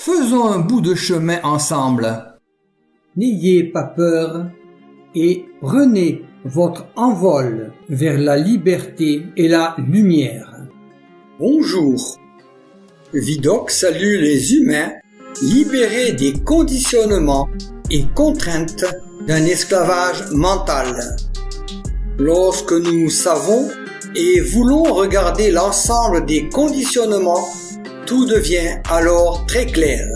Faisons un bout de chemin ensemble. N'ayez pas peur et prenez votre envol vers la liberté et la lumière. Bonjour. Vidocq salue les humains libérés des conditionnements et contraintes d'un esclavage mental. Lorsque nous savons et voulons regarder l'ensemble des conditionnements, tout devient alors très clair.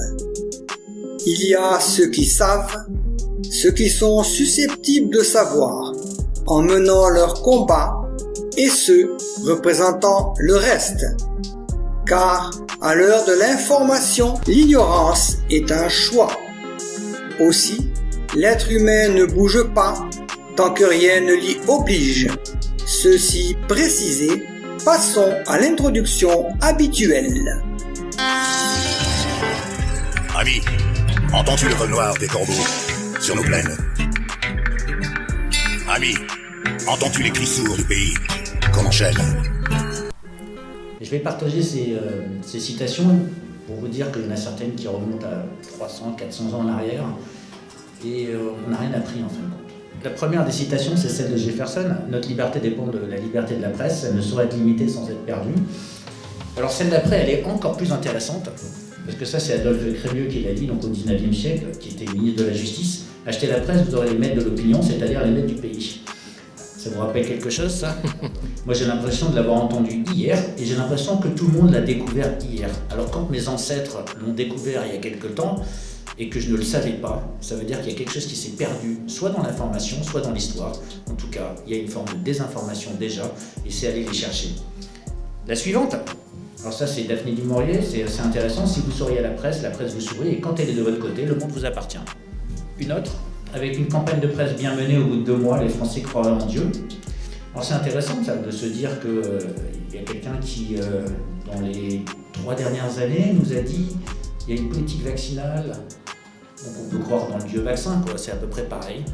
Il y a ceux qui savent, ceux qui sont susceptibles de savoir, en menant leur combat, et ceux représentant le reste. Car, à l'heure de l'information, l'ignorance est un choix. Aussi, l'être humain ne bouge pas tant que rien ne l'y oblige. Ceci précisé, passons à l'introduction habituelle. Ami, entends-tu le vol noir des corbeaux sur nos plaines? Ami, entends-tu les cris sourds du pays qu'on enchaîne? Je vais partager ces citations pour vous dire qu'il y en a certaines qui remontent à 300, 400 ans en arrière et on n'a rien appris en fin de compte. La première des citations, c'est celle de Jefferson. Notre liberté dépend de la liberté de la presse, elle ne saurait être limitée sans être perdue. Alors celle d'après, elle est encore plus intéressante, parce que ça c'est Adolphe Crémieux qui l'a dit donc au 19e siècle, qui était ministre de la Justice. Achetez la presse, vous aurez les maîtres de l'opinion, c'est-à-dire les maîtres du pays. Ça vous rappelle quelque chose, ça? Moi, j'ai l'impression de l'avoir entendu hier, et j'ai l'impression que tout le monde l'a découvert hier. Alors, quand mes ancêtres l'ont découvert il y a quelque temps, et que je ne le savais pas, ça veut dire qu'il y a quelque chose qui s'est perdu, soit dans l'information, soit dans l'histoire. En tout cas, il y a une forme de désinformation déjà, et c'est aller les chercher. La suivante, alors ça, c'est Daphné du Maurier, c'est assez intéressant. Si vous souriez à la presse vous sourit, et quand elle est de votre côté, le monde vous appartient. Une autre, avec une campagne de presse bien menée, au bout de 2 mois, les Français croient en Dieu. Alors c'est intéressant ça, de se dire qu'il y a quelqu'un qui, dans les 3 dernières années, nous a dit il y a une politique vaccinale, donc on peut croire dans le Dieu vaccin, quoi, c'est à peu près pareil.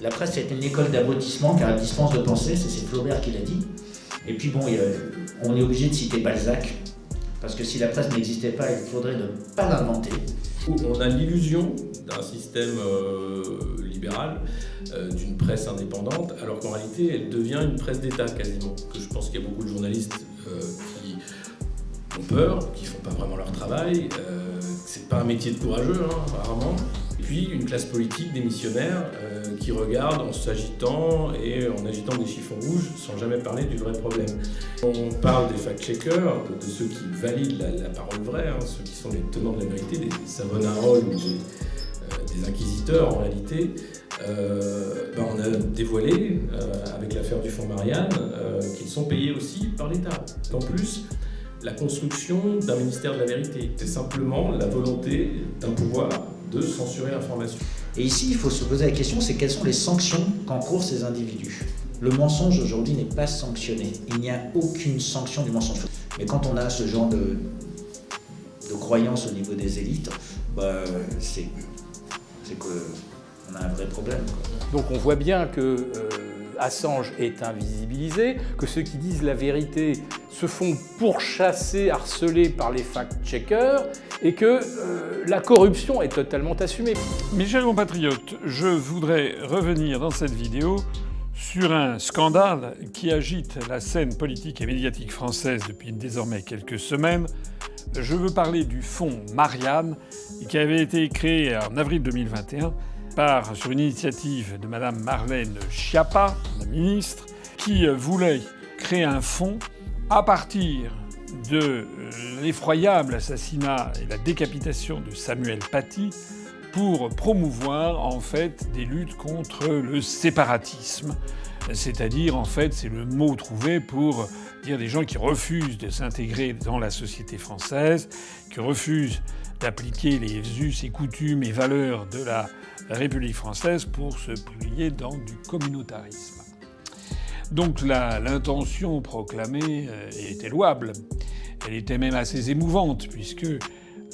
La presse est une école d'abrutissement car elle dispense de penser, c'est Flaubert qui l'a dit. Et puis bon, on est obligé de citer Balzac, parce que si la presse n'existait pas, il faudrait ne pas l'inventer. On a l'illusion d'un système libéral, d'une presse indépendante, alors qu'en réalité, elle devient une presse d'État quasiment. Je pense qu'il y a beaucoup de journalistes qui ont peur, qui ne font pas vraiment leur travail. C'est pas un métier de courageux, apparemment. Et puis une classe politique démissionnaire qui regarde en s'agitant et en agitant des chiffons rouges sans jamais parler du vrai problème. On parle des fact-checkers, de ceux qui valident la parole vraie, ceux qui sont les tenants de la vérité, des Savonarola ou des inquisiteurs en réalité. On a dévoilé, avec l'affaire du fonds Marianne, qu'ils sont payés aussi par l'État. En plus, la construction d'un ministère de la vérité, c'est simplement la volonté d'un pouvoir de censurer l'information. Et ici, il faut se poser la question, c'est quelles sont les sanctions qu'encourent ces individus. Le mensonge aujourd'hui n'est pas sanctionné. Il n'y a aucune sanction du mensonge. Mais quand on a ce genre de croyance au niveau des élites, c'est qu'on a un vrai problème, quoi. Donc on voit bien que Assange est invisibilisé, que ceux qui disent la vérité se font pourchasser, harceler par les fact-checkers, et que la corruption est totalement assumée. Mes chers compatriotes, je voudrais revenir dans cette vidéo sur un scandale qui agite la scène politique et médiatique française depuis désormais quelques semaines. Je veux parler du fonds Marianne, qui avait été créé en avril 2021 sur une initiative de Madame Marlène Schiappa, la ministre, qui voulait créer un fonds à partir de l'effroyable assassinat et la décapitation de Samuel Paty pour promouvoir en fait des luttes contre le séparatisme. C'est-à-dire, en fait, c'est le mot trouvé pour dire des gens qui refusent de s'intégrer dans la société française, qui refusent d'appliquer les us et coutumes et valeurs de la République française pour se plier dans du communautarisme. Donc l'intention proclamée était louable. Elle était même assez émouvante, puisque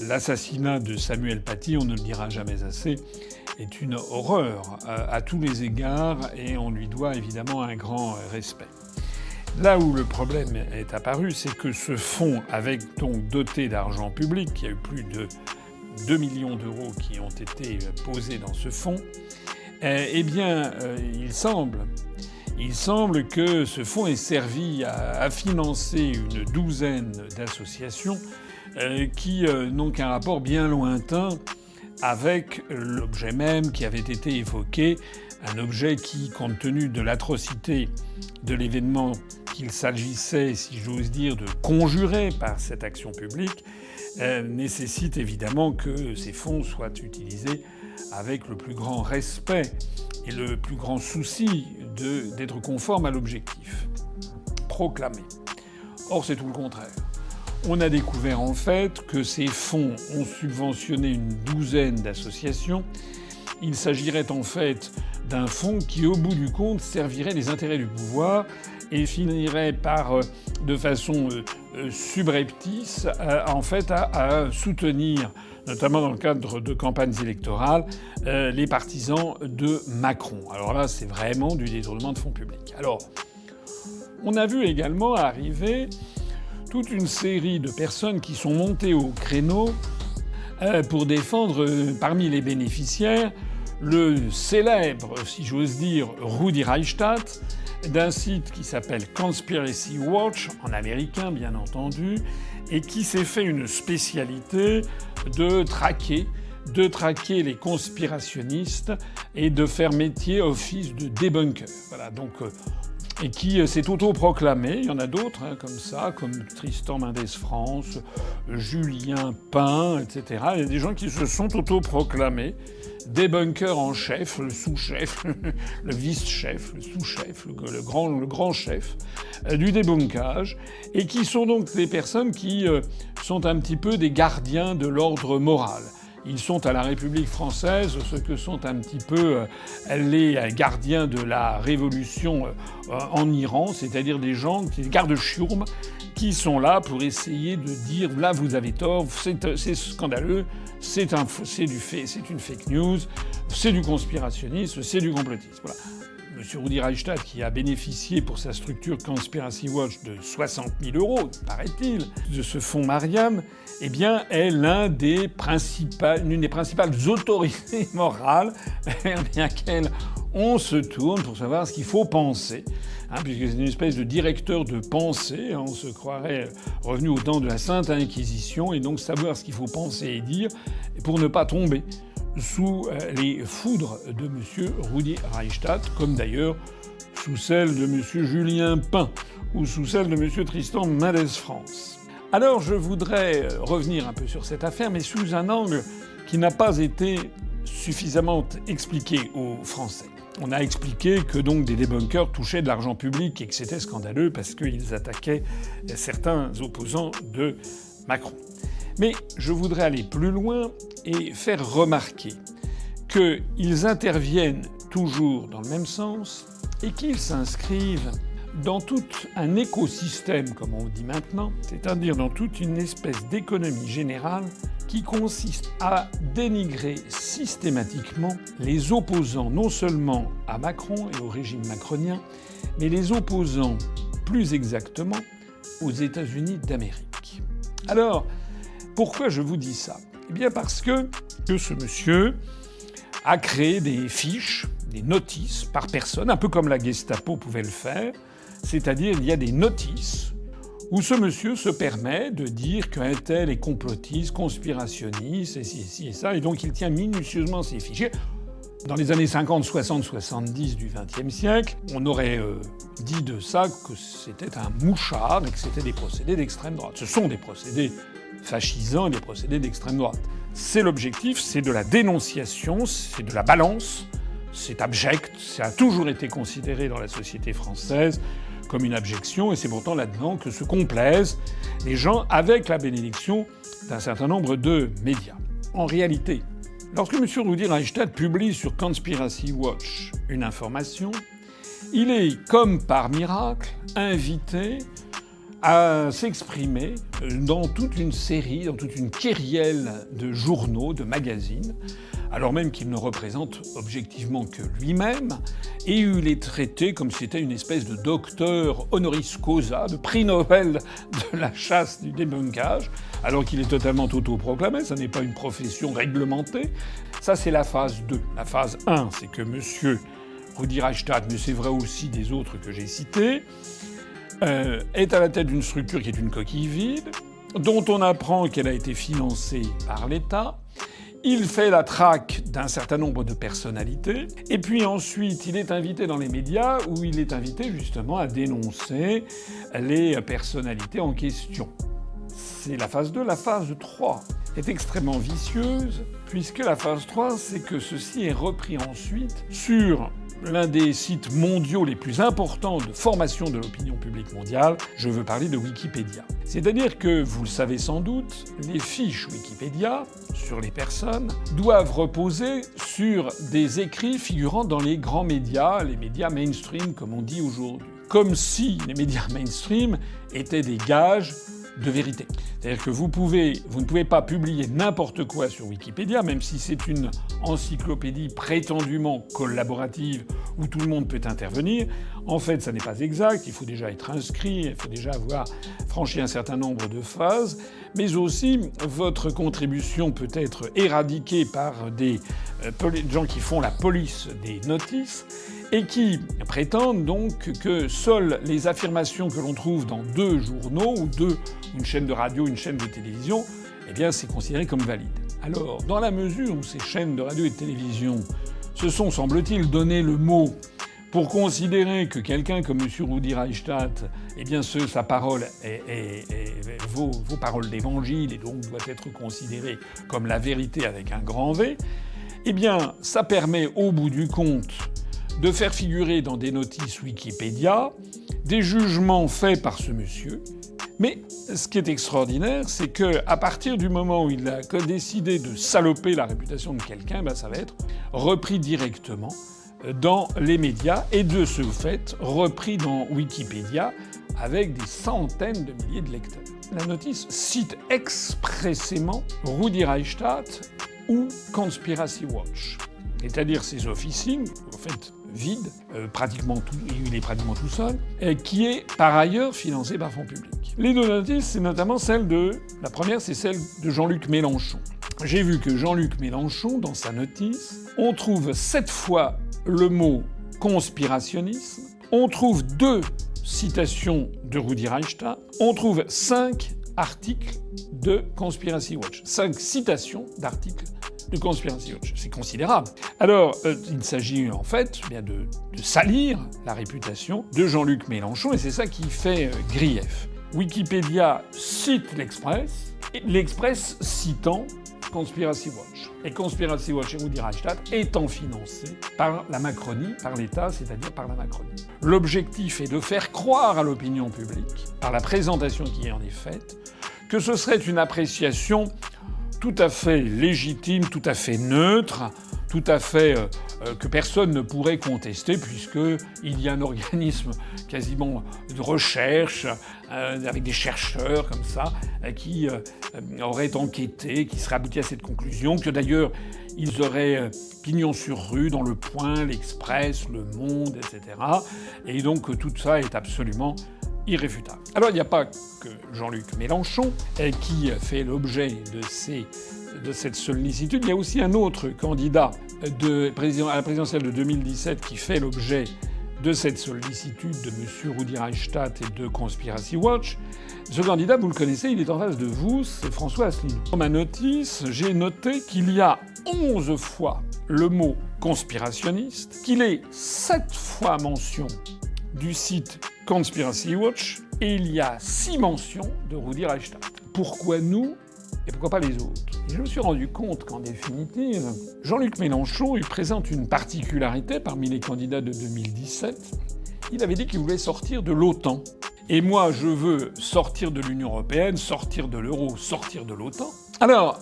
l'assassinat de Samuel Paty, on ne le dira jamais assez, est une horreur à tous les égards, et on lui doit évidemment un grand respect. Là où le problème est apparu, c'est que ce fonds, avec donc doté d'argent public, qui a eu plus de 2 millions d'euros qui ont été posés dans ce fonds, il semble que ce fonds ait servi à financer une douzaine d'associations qui n'ont qu'un rapport bien lointain avec l'objet même qui avait été évoqué, un objet qui, compte tenu de l'atrocité de l'événement qu'il s'agissait, si j'ose dire, de conjurer par cette action publique, nécessite évidemment que ces fonds soient utilisés avec le plus grand respect et le plus grand souci d'être conforme à l'objectif proclamé. Or, c'est tout le contraire. On a découvert en fait que ces fonds ont subventionné une douzaine d'associations. Il s'agirait en fait d'un fonds qui, au bout du compte, servirait les intérêts du pouvoir et finirait par, de façon subreptice, en fait, à soutenir, notamment dans le cadre de campagnes électorales, les partisans de Macron. Alors là, c'est vraiment du détournement de fonds publics. Alors, on a vu également arriver toute une série de personnes qui sont montées au créneau pour défendre, parmi les bénéficiaires, le célèbre, si j'ose dire, Rudi Reichstadt, d'un site qui s'appelle Conspiracy Watch, en américain bien entendu, et qui s'est fait une spécialité de traquer les conspirationnistes et de faire métier office de débunker. Voilà, donc, et qui s'est autoproclamé. Il y en a d'autres comme ça, comme Tristan Mendès France, Julien Pain, etc. Il y a des gens qui se sont autoproclamés débunker en chef, le sous-chef, le vice-chef, le sous-chef, le grand chef du débunkage, et qui sont donc des personnes qui sont un petit peu des gardiens de l'ordre moral. Ils sont à la République française ce que sont un petit peu les gardiens de la révolution en Iran, c'est-à-dire des gens, des gardes-chiourmes, qui sont là pour essayer de dire là vous avez tort, c'est scandaleux, c'est une fake news, c'est du conspirationnisme, c'est du complotisme. Voilà. M. Rudi Reichstadt, qui a bénéficié pour sa structure Conspiracy Watch de 60 000 euros, paraît-il, de ce fonds Marianne, eh bien, est l'une des principales autorités morales vers lesquelles on se tourne pour savoir ce qu'il faut penser. Puisque c'est une espèce de directeur de pensée, on se croirait revenu au temps de la Sainte Inquisition, et donc savoir ce qu'il faut penser et dire pour ne pas tomber sous les foudres de M. Rudi Reichstadt, comme d'ailleurs sous celles de M. Julien Pain ou sous celles de M. Tristan Mendès France. Alors je voudrais revenir un peu sur cette affaire, mais sous un angle qui n'a pas été suffisamment expliqué aux Français. On a expliqué que donc des débunkers touchaient de l'argent public et que c'était scandaleux parce qu'ils attaquaient certains opposants de Macron. Mais je voudrais aller plus loin et faire remarquer qu'ils interviennent toujours dans le même sens et qu'ils s'inscrivent dans tout un écosystème, comme on dit maintenant, c'est-à-dire dans toute une espèce d'économie générale qui consiste à dénigrer systématiquement les opposants non seulement à Macron et au régime macronien, mais les opposants plus exactement aux États-Unis d'Amérique. Alors, pourquoi je vous dis ça ? Eh bien parce que ce monsieur a créé des fiches, des notices par personne, un peu comme la Gestapo pouvait le faire, c'est-à-dire il y a des notices où ce monsieur se permet de dire qu'un tel est complotiste, conspirationniste, et ci et ça, et donc il tient minutieusement ces fichiers. Dans les années 50, 60, 70 du XXe siècle, on aurait dit de ça que c'était un mouchard et que c'était des procédés d'extrême droite. Ce sont des procédés fascisants et des procédés d'extrême droite. C'est l'objectif, c'est de la dénonciation, c'est de la balance, c'est abject, ça a toujours été considéré dans la société française comme une abjection, et c'est pourtant là-dedans que se complaisent les gens avec la bénédiction d'un certain nombre de médias. En réalité, lorsque M. Rudi Reichstadt publie sur Conspiracy Watch une information, il est, comme par miracle, invité à s'exprimer dans toute une série, dans toute une kyrielle de journaux, de magazines, alors même qu'il ne représente objectivement que lui-même, et il est traité comme si c'était une espèce de docteur honoris causa, de prix Nobel de la chasse du débunkage, alors qu'il est totalement autoproclamé, ça n'est pas une profession réglementée. Ça, c'est la phase 2. La phase 1, c'est que M. Rudi Reichstadt, mais c'est vrai aussi des autres que j'ai cités, est à la tête d'une structure qui est une coquille vide, dont on apprend qu'elle a été financée par l'État. Il fait la traque d'un certain nombre de personnalités, et puis ensuite il est invité dans les médias où il est invité justement à dénoncer les personnalités en question. C'est la phase 2. La phase 3 est extrêmement vicieuse, puisque la phase 3, c'est que ceci est repris ensuite sur l'un des sites mondiaux les plus importants de formation de l'opinion publique mondiale, je veux parler de Wikipédia. C'est-à-dire que, vous le savez sans doute, les fiches Wikipédia sur les personnes doivent reposer sur des écrits figurant dans les grands médias, les médias mainstream comme on dit aujourd'hui. Comme si les médias mainstream étaient des gages de vérité. C'est-à-dire que vous ne pouvez pas publier n'importe quoi sur Wikipédia, même si c'est une encyclopédie prétendument collaborative où tout le monde peut intervenir. En fait, ça n'est pas exact. Il faut déjà être inscrit, il faut déjà avoir franchi un certain nombre de phases, mais aussi votre contribution peut être éradiquée par des gens qui font la police des notices et qui prétendent donc que seules les affirmations que l'on trouve dans 2 journaux ou une chaîne de radio, une chaîne de télévision, eh bien c'est considéré comme valide. Alors, dans la mesure où ces chaînes de radio et de télévision se sont, semble-t-il, donné le mot pour considérer que quelqu'un comme M. Rudi Reichstadt, eh bien sa parole vaut paroles d'évangile et donc doit être considérée comme la vérité avec un grand V, eh bien ça permet au bout du compte de faire figurer dans des notices Wikipédia des jugements faits par ce monsieur. Mais ce qui est extraordinaire, c'est qu'à partir du moment où il a décidé de saloper la réputation de quelqu'un, ça va être repris directement dans les médias et de ce fait repris dans Wikipédia avec des centaines de milliers de lecteurs. La notice cite expressément Rudi Reichstadt ou Conspiracy Watch, c'est-à-dire ses officines, en fait vide, il est pratiquement tout seul, qui est par ailleurs financé par fonds publics. Les 2 notices, c'est notamment la première, c'est celle de Jean-Luc Mélenchon. J'ai vu que Jean-Luc Mélenchon, dans sa notice, on trouve 7 fois le mot conspirationnisme, on trouve 2 citations de Rudi Reichstadt, on trouve 5 articles de Conspiracy Watch. 5 citations d'articles de Conspiracy Watch. C'est considérable. Alors, il s'agit en fait bien de salir la réputation de Jean-Luc Mélenchon, et c'est ça qui fait grief. Wikipédia cite l'Express, et l'Express citant Conspiracy Watch. Et Conspiracy Watch et Rudi Reichstadt étant financés par la Macronie, par l'État, c'est-à-dire par la Macronie. L'objectif est de faire croire à l'opinion publique, par la présentation qui en est faite, que ce serait une appréciation tout à fait légitime, tout à fait neutre, tout à fait que personne ne pourrait contester, puisqu'il y a un organisme quasiment de recherche, avec des chercheurs comme ça, qui auraient enquêté, qui seraient aboutis à cette conclusion, que d'ailleurs ils auraient pignon sur rue dans Le Point, l'Express, Le Monde, etc. Et donc tout ça est absolument irréfutable. Alors il n'y a pas que Jean-Luc Mélenchon qui fait l'objet de cette sollicitude, il y a aussi un autre candidat à la présidentielle de 2017 qui fait l'objet de cette sollicitude de M. Rudi Reichstadt et de Conspiracy Watch. Ce candidat, vous le connaissez, il est en face de vous, c'est François Asselineau. Dans ma notice, j'ai noté qu'il y a 11 fois le mot conspirationniste, qu'il est 7 fois mention du site Conspiracy Watch, et il y a 6 mentions de Rudi Reichstadt. Pourquoi nous et pourquoi pas les autres? Et je me suis rendu compte qu'en définitive, Jean-Luc Mélenchon, il présente une particularité parmi les candidats de 2017. Il avait dit qu'il voulait sortir de l'OTAN. Et moi, je veux sortir de l'Union européenne, sortir de l'euro, sortir de l'OTAN. Alors,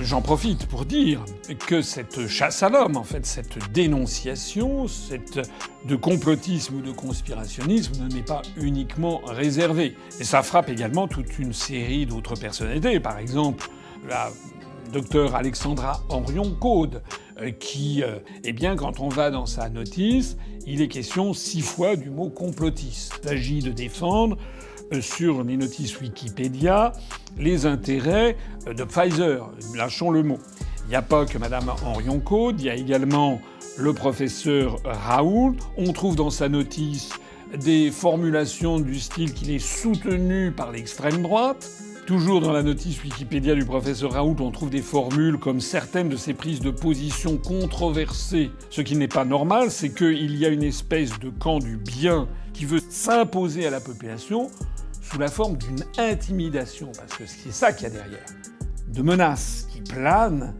j'en profite pour dire que cette chasse à l'homme, en fait, cette dénonciation, de complotisme ou de conspirationnisme ne m'est pas uniquement réservée. Et ça frappe également toute une série d'autres personnalités. Par exemple, la docteur Alexandra Henrion-Caude, qui, eh bien, quand on va dans sa notice, il est question 6 fois du mot complotiste. Il s'agit de défendre sur les notices Wikipédia les intérêts de Pfizer. Lâchons le mot. Il n'y a pas que Madame Henrion-Caude, il y a également le professeur Raoult. On trouve dans sa notice des formulations du style qu'il est soutenu par l'extrême droite. Toujours dans la notice Wikipédia du professeur Raoult, on trouve des formules comme certaines de ses prises de position controversées. Ce qui n'est pas normal, c'est qu'il y a une espèce de camp du bien qui veut s'imposer à la population sous la forme d'une intimidation, parce que c'est ça qu'il y a derrière. De menaces qui planent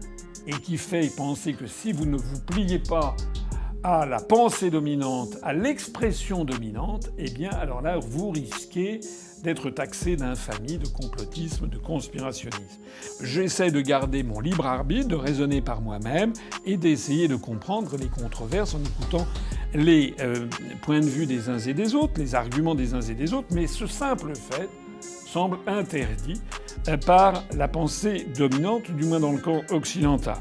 et qui fait penser que si vous ne vous pliez pas à la pensée dominante, à l'expression dominante, eh bien alors là, vous risquez d'être taxé d'infamie, de complotisme, de conspirationnisme. J'essaie de garder mon libre arbitre, de raisonner par moi-même et d'essayer de comprendre les controverses en écoutant les points de vue des uns et des autres, les arguments des uns et des autres, mais ce simple fait semble interdit par la pensée dominante, du moins dans le camp occidental.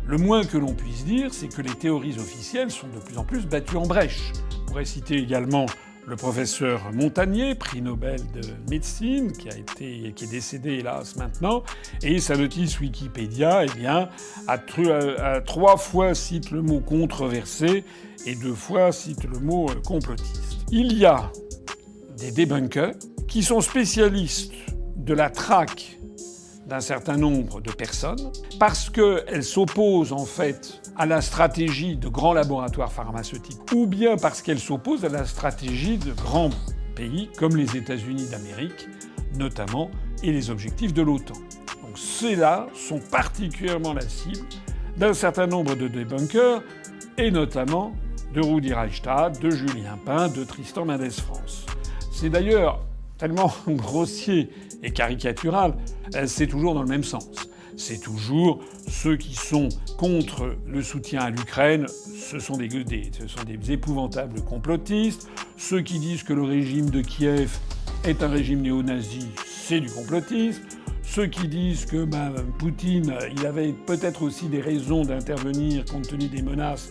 Le moins que l'on puisse dire, c'est que les théories officielles sont de plus en plus battues en brèche. On pourrait citer également le professeur Montagnier, prix Nobel de médecine, qui est décédé hélas maintenant, et sa notice Wikipédia, eh bien, à 3 fois cite le mot controversé et 2 fois cite le mot complotiste. Il y a des débunkers qui sont spécialistes de la traque d'un certain nombre de personnes, parce qu'elles s'opposent en fait à la stratégie de grands laboratoires pharmaceutiques, ou bien parce qu'elles s'opposent à la stratégie de grands pays comme les États-Unis d'Amérique, notamment, et les objectifs de l'OTAN. Donc ceux-là sont particulièrement la cible d'un certain nombre de débunkers, et notamment de Rudi Reichstadt, de Julien Pain, de Tristan Mendès France. C'est d'ailleurs tellement grossier et caricatural, c'est toujours dans le même sens. C'est toujours ceux qui sont contre le soutien à l'Ukraine, ce sont des épouvantables complotistes. Ceux qui disent que le régime de Kiev est un régime néo-nazi, c'est du complotisme. Ceux qui disent que Poutine, il avait peut-être aussi des raisons d'intervenir compte tenu des menaces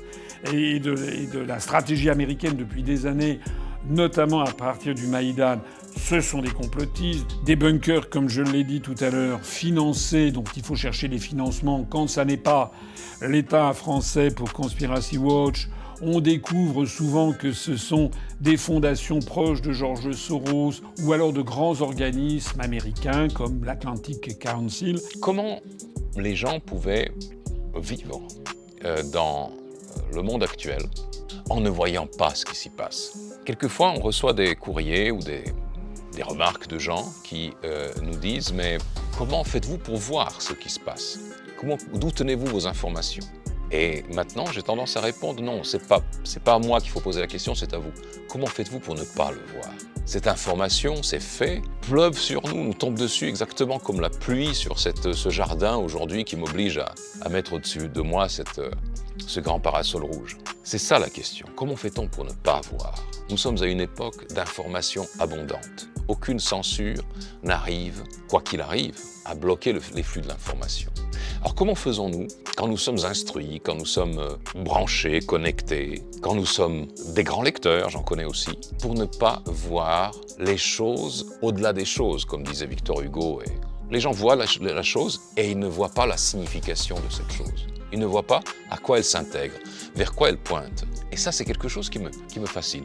et de la stratégie américaine depuis des années, notamment à partir du Maïdan, ce sont des complotistes, des bunkers, comme je l'ai dit tout à l'heure, financés, donc il faut chercher les financements quand ça n'est pas l'État français pour Conspiracy Watch. On découvre souvent que ce sont des fondations proches de George Soros ou alors de grands organismes américains comme l'Atlantic Council. Comment les gens pouvaient vivre dans le monde actuel en ne voyant pas ce qui s'y passe? Quelquefois, on reçoit des courriers ou des remarques de gens qui nous disent « Mais comment faites-vous pour voir ce qui se passe? D'où tenez-vous vos informations ?» Et maintenant, j'ai tendance à répondre « Non, c'est pas à moi qu'il faut poser la question, c'est à vous. Comment faites-vous pour ne pas le voir? Cette information, ces faits, pleuvent sur nous, nous tombent dessus exactement comme la pluie sur ce jardin aujourd'hui qui m'oblige à mettre au-dessus de moi ce grand parasol rouge. C'est ça la question. Comment fait-on pour ne pas voir? Nous sommes à une époque d'information abondante. Aucune censure n'arrive, quoi qu'il arrive, à bloquer les flux de l'information. Alors comment faisons-nous quand nous sommes instruits, quand nous sommes branchés, connectés, quand nous sommes des grands lecteurs, j'en connais aussi, pour ne pas voir les choses au-delà des choses, comme disait Victor Hugo. Et les gens voient la chose et ils ne voient pas la signification de cette chose. Ils ne voient pas à quoi elle s'intègre, vers quoi elle pointe. Et ça, c'est quelque chose qui me fascine.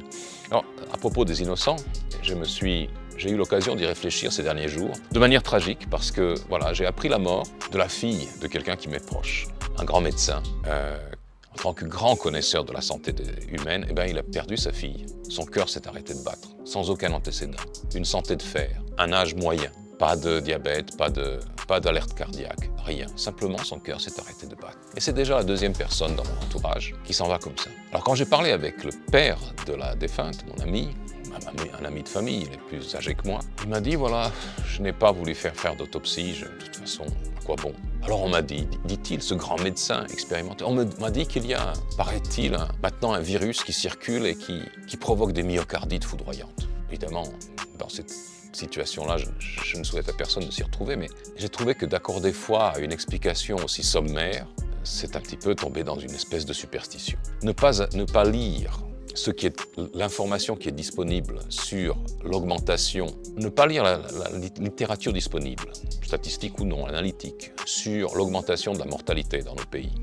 Alors, à propos des innocents, j'ai eu l'occasion d'y réfléchir ces derniers jours, de manière tragique, parce que voilà, j'ai appris la mort de la fille de quelqu'un qui m'est proche, un grand médecin. En tant que grand connaisseur de la santé humaine, il a perdu sa fille. Son cœur s'est arrêté de battre, sans aucun antécédent. Une santé de fer, un âge moyen, pas de diabète, pas d'alerte cardiaque, rien. Simplement, son cœur s'est arrêté de battre. Et c'est déjà la 2e personne dans mon entourage qui s'en va comme ça. Alors quand j'ai parlé avec le père de la défunte, mon ami, un ami de famille, il est plus âgé que moi, il m'a dit, voilà, je n'ai pas voulu faire d'autopsie, de toute façon, quoi bon? Alors on m'a dit-il, ce grand médecin expérimenté, on m'a dit qu'il y a, paraît-il, maintenant un virus qui circule et qui provoque des myocardites foudroyantes. Évidemment, dans cette situation-là, je ne souhaite à personne de s'y retrouver, mais j'ai trouvé que d'accorder foi à une explication aussi sommaire, c'est un petit peu tomber dans une espèce de superstition. Ne pas lire l'information qui est disponible sur l'augmentation, ne pas lire la littérature disponible, statistique ou non, analytique, sur l'augmentation de la mortalité dans nos pays,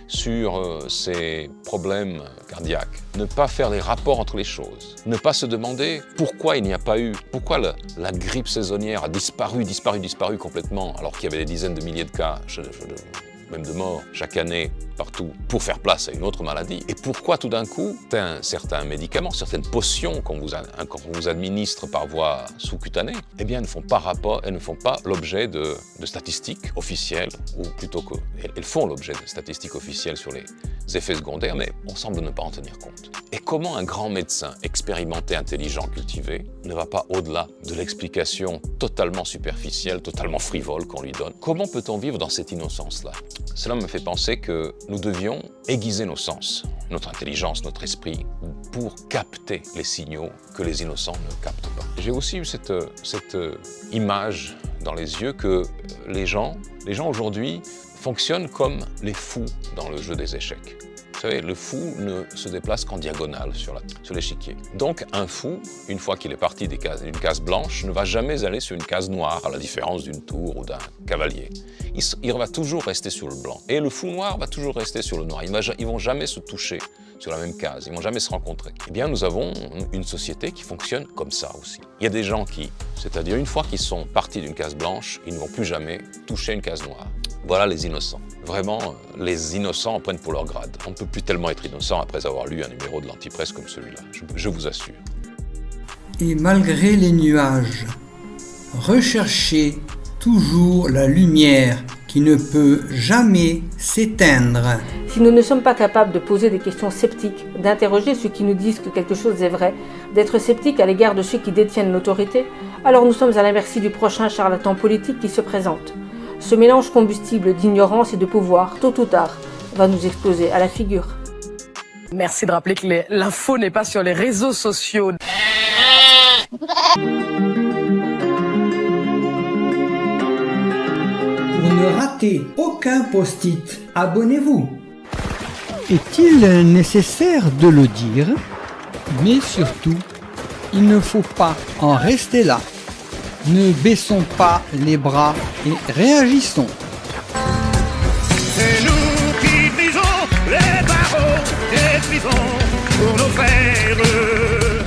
sur ces problèmes cardiaques, ne pas faire les rapports entre les choses, ne pas se demander pourquoi il n'y a pas eu, pourquoi la grippe saisonnière a disparu complètement, alors qu'il y avait des dizaines de milliers de cas, même de morts, chaque année, partout, pour faire place à une autre maladie. Et pourquoi tout d'un coup, certains médicaments, certaines potions qu'on vous administre par voie sous-cutanée, eh bien, elles ne font pas l'objet de statistiques officielles, ou plutôt qu'elles font l'objet de statistiques officielles sur les effets secondaires, mais on semble ne pas en tenir compte. Et comment un grand médecin expérimenté, intelligent, cultivé, ne va pas au-delà de l'explication totalement superficielle, totalement frivole qu'on lui donne? Comment peut-on vivre dans cette innocence-là? Cela me fait penser que nous devions aiguiser nos sens, notre intelligence, notre esprit, pour capter les signaux que les innocents ne captent pas. J'ai aussi eu cette image dans les yeux que les gens aujourd'hui fonctionnent comme les fous dans le jeu des échecs. Vous savez, le fou ne se déplace qu'en diagonale sur l'échiquier. Donc un fou, une fois qu'il est parti d'une case blanche, ne va jamais aller sur une case noire, à la différence d'une tour ou d'un cavalier. Il va toujours rester sur le blanc. Et le fou noir va toujours rester sur le noir. Ils ne vont jamais se toucher sur la même case, ils ne vont jamais se rencontrer. Eh bien, nous avons une société qui fonctionne comme ça aussi. Il y a des gens c'est-à-dire une fois qu'ils sont partis d'une case blanche, ils ne vont plus jamais toucher une case noire. Voilà les innocents. Vraiment, les innocents en prennent pour leur grade. On ne peut plus tellement être innocent après avoir lu un numéro de l'Antipresse comme celui-là, je vous assure. Et malgré les nuages, recherchez toujours la lumière qui ne peut jamais s'éteindre. Si nous ne sommes pas capables de poser des questions sceptiques, d'interroger ceux qui nous disent que quelque chose est vrai, d'être sceptiques à l'égard de ceux qui détiennent l'autorité, alors nous sommes à la merci du prochain charlatan politique qui se présente. Ce mélange combustible d'ignorance et de pouvoir, tôt ou tard, va nous exploser à la figure. Merci de rappeler que l'info n'est pas sur les réseaux sociaux. Pour ne rater aucun post-it, abonnez-vous. Est-il nécessaire de le dire? Mais surtout, il ne faut pas en rester là. Ne baissons pas les bras et réagissons. C'est nous qui brisons les barreaux des prisons pour nos frères.